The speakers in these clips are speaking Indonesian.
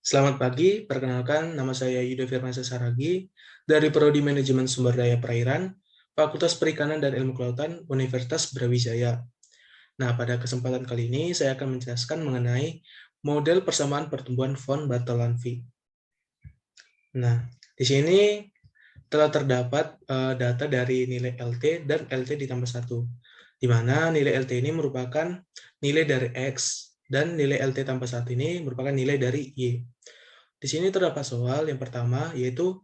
Selamat pagi, perkenalkan nama saya Yuda Firmansyah Saragi dari Prodi Manajemen Sumber Daya Perairan, Fakultas Perikanan dan Ilmu Kelautan, Universitas Brawijaya. Nah, pada kesempatan kali ini saya akan menjelaskan mengenai model persamaan pertumbuhan von Bartholin. Nah, di sini telah terdapat data dari nilai LT dan LT ditambah 1, di mana nilai LT ini merupakan nilai dari X dan nilai LT tambah 1 ini merupakan nilai dari Y. Di sini terdapat soal yang pertama, yaitu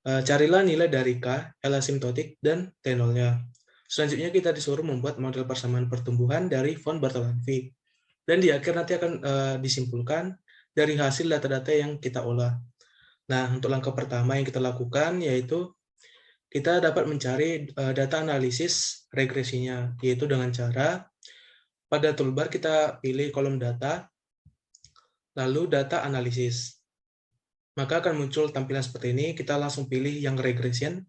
carilah nilai dari K, L asimtotik, dan T0-nya. Selanjutnya kita disuruh membuat model persamaan pertumbuhan dari von Bartholin. Dan di akhir nanti akan disimpulkan dari hasil data-data yang kita olah. Nah, untuk langkah pertama yang kita lakukan yaitu kita dapat mencari data analisis regresinya, yaitu dengan cara pada toolbar kita pilih kolom data, lalu data analisis. Maka akan muncul tampilan seperti ini, kita langsung pilih yang regression.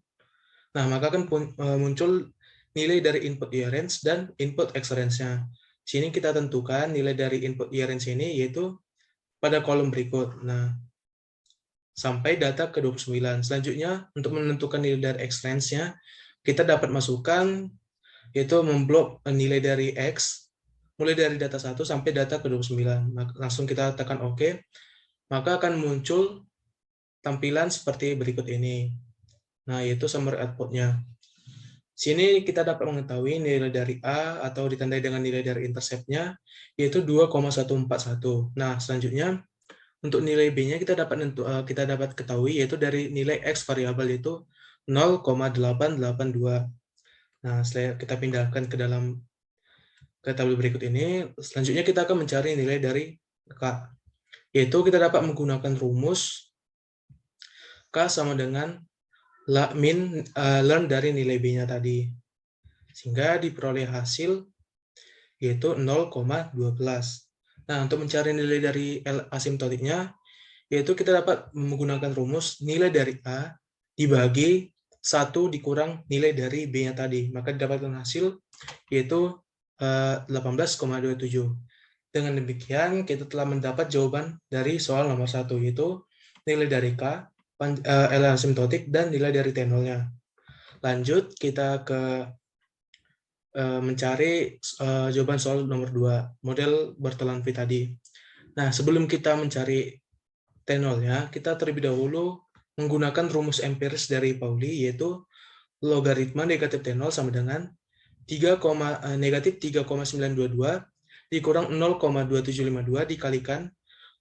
Nah, maka akan muncul nilai dari input year range dan input X range-nya. Sini kita tentukan nilai dari input year range ini yaitu pada kolom berikut. Nah, sampai data ke 29. Selanjutnya, untuk menentukan nilai dari X range-nya, kita dapat masukkan yaitu memblok nilai dari X mulai dari data 1 sampai data ke 29. Langsung kita tekan OK, maka akan muncul tampilan seperti berikut ini. Nah, yaitu summary output-nya. Sini kita dapat mengetahui nilai dari A atau ditandai dengan nilai dari intercept-nya, yaitu 2,141. Nah, selanjutnya untuk nilai B-nya kita dapat ketahui yaitu dari nilai X variabel yaitu 0,882. Nah, setelah kita pindahkan ke tabel berikut ini, selanjutnya kita akan mencari nilai dari K, yaitu kita dapat menggunakan rumus K sama dengan learn dari nilai B-nya tadi. Sehingga diperoleh hasil yaitu 0,12. Nah, untuk mencari nilai dari L asimtotiknya, yaitu kita dapat menggunakan rumus nilai dari A dibagi 1 dikurang nilai dari B-nya tadi. Maka didapatkan hasil yaitu 18,27. Dengan demikian, kita telah mendapat jawaban dari soal nomor 1, yaitu nilai dari K, L asimtotik, dan nilai dari T0-nya. Lanjut, kita ke mencari jawaban soal nomor 2, model Bartholin tadi. Nah, sebelum kita mencari T0-nya, kita terlebih dahulu menggunakan rumus empiris dari Pauli, yaitu logaritma negatif T0 sama dengan negatif 3,922 dikurang 0,2752 dikalikan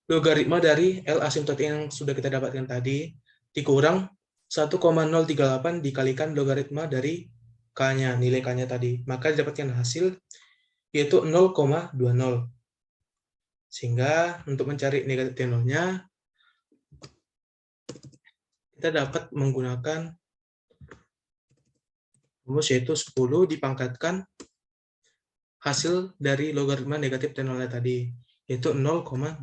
logaritma dari L asimtotik yang sudah kita dapatkan tadi dikurang 1,038 dikalikan logaritma dari K-nya, nilai K-nya tadi. Maka didapatkan hasil yaitu 0,20. Sehingga untuk mencari negatif T0-nya, kita dapat menggunakan rumus yaitu 10 dipangkatkan hasil dari logaritma negatif T0-nya tadi, yaitu 0,20.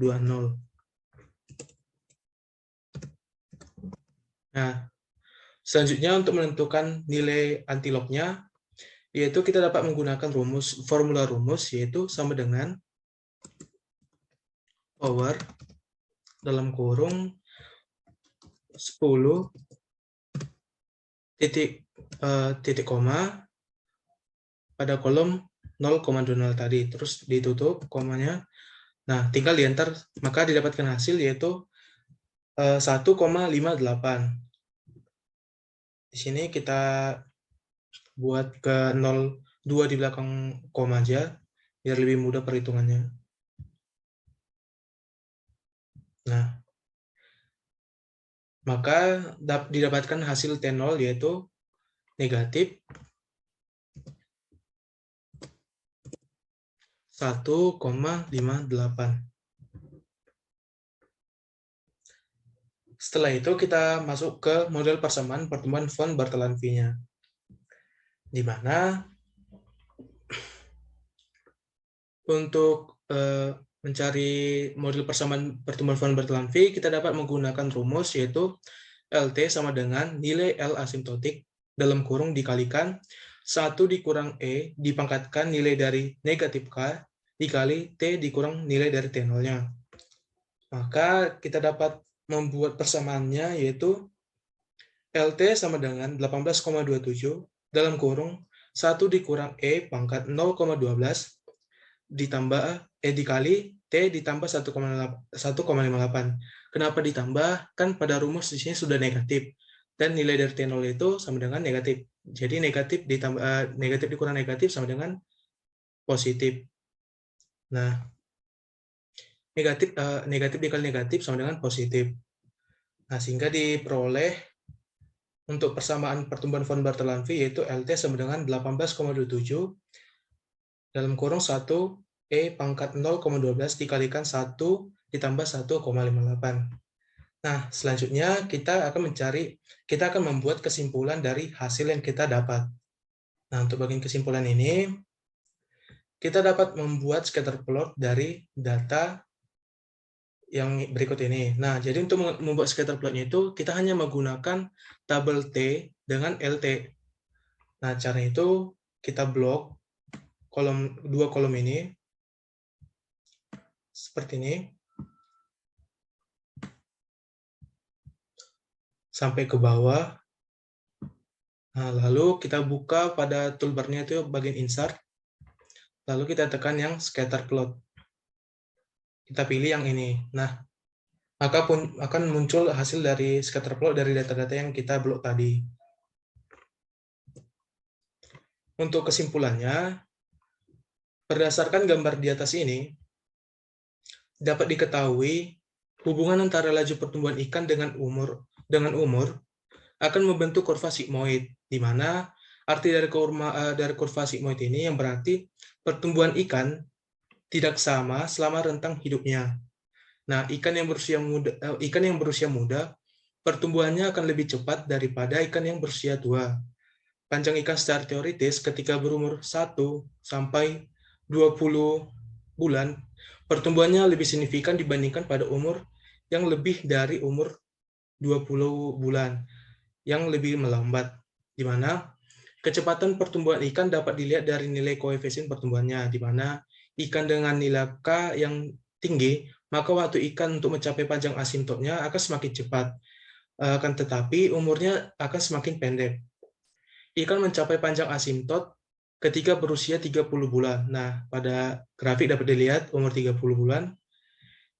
Nah, selanjutnya untuk menentukan nilai antilognya, yaitu kita dapat menggunakan formula rumus, yaitu sama dengan power dalam kurung 10 titik koma pada kolom 0,20 tadi, terus ditutup komanya. Nah, tinggal dienter, maka didapatkan hasil yaitu 1,58. Di sini kita buat ke 0,2 di belakang koma aja, biar lebih mudah perhitungannya. Nah, maka didapatkan hasil T0 yaitu negatif 1,58. Setelah itu kita masuk ke model persamaan pertumbuhan von Bartholin-nya, di mana untuk mencari model persamaan pertumbuhan von Bartholin kita dapat menggunakan rumus yaitu LT sama dengan nilai L asimtotik dalam kurung dikalikan 1 dikurang E dipangkatkan nilai dari negatif K dikali T dikurang nilai dari T0-nya. Maka kita dapat membuat persamaannya, yaitu LT sama dengan 18,27 dalam kurung 1 dikurang E pangkat 0,12 ditambah dikali T ditambah 1,58. Kenapa ditambah? Kan pada rumus di sini sudah negatif. Dan nilai dari T0 itu sama dengan negatif. Jadi negatif ditambah negatif dikurang negatif sama dengan positif. Nah, negatif dikali negatif sama dengan positif. Nah, sehingga diperoleh untuk persamaan pertumbuhan von Bartholin-V yaitu LT sama dengan 18,27 dalam kurung 1 E pangkat 0,12 dikalikan 1 ditambah 1,58. Nah, selanjutnya kita akan membuat kesimpulan dari hasil yang kita dapat. Nah, untuk bagian kesimpulan ini, kita dapat membuat scatter plot dari data yang berikut ini. Nah, jadi untuk membuat scatter plotnya itu, kita hanya menggunakan tabel T dengan LT. Nah, cara itu kita blok dua kolom ini, seperti ini, sampai ke bawah. Nah, lalu kita buka pada toolbar-nya itu bagian insert, lalu kita tekan yang scatter plot. Kita pilih yang ini. Nah, maka akan muncul hasil dari scatter plot dari data-data yang kita blok tadi. Untuk kesimpulannya, berdasarkan gambar di atas ini, dapat diketahui hubungan antara laju pertumbuhan ikan dengan umur akan membentuk kurva sigmoid, di mana arti dari kurva sigmoid ini yang berarti pertumbuhan ikan tidak sama selama rentang hidupnya. Nah, ikan yang berusia muda pertumbuhannya akan lebih cepat daripada ikan yang berusia tua. Panjang ikan secara teoritis ketika berumur 1 sampai 20 bulan, pertumbuhannya lebih signifikan dibandingkan pada umur yang lebih dari umur 20 bulan, yang lebih melambat, di mana kecepatan pertumbuhan ikan dapat dilihat dari nilai koefisien pertumbuhannya, di mana ikan dengan nilai K yang tinggi, maka waktu ikan untuk mencapai panjang asimptotnya akan semakin cepat, akan tetapi umurnya akan semakin pendek. Ikan mencapai panjang asimptot ketika berusia 30 bulan. Nah, pada grafik dapat dilihat umur 30 bulan,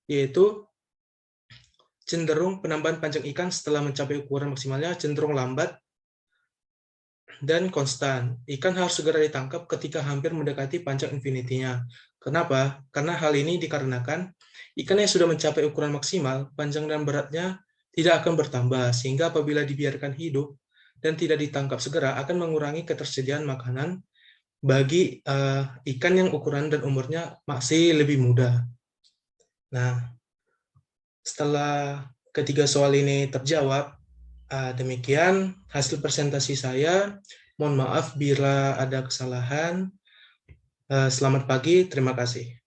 yaitu cenderung penambahan panjang ikan setelah mencapai ukuran maksimalnya cenderung lambat dan konstan. Ikan harus segera ditangkap ketika hampir mendekati panjang infinity-nya. Kenapa? Karena hal ini dikarenakan ikan yang sudah mencapai ukuran maksimal, panjang dan beratnya tidak akan bertambah, sehingga apabila dibiarkan hidup dan tidak ditangkap segera akan mengurangi ketersediaan makanan bagi ikan yang ukuran dan umurnya masih lebih muda. Nah, setelah ketiga soal ini terjawab, demikian hasil presentasi saya. Mohon maaf bila ada kesalahan. Selamat pagi, terima kasih.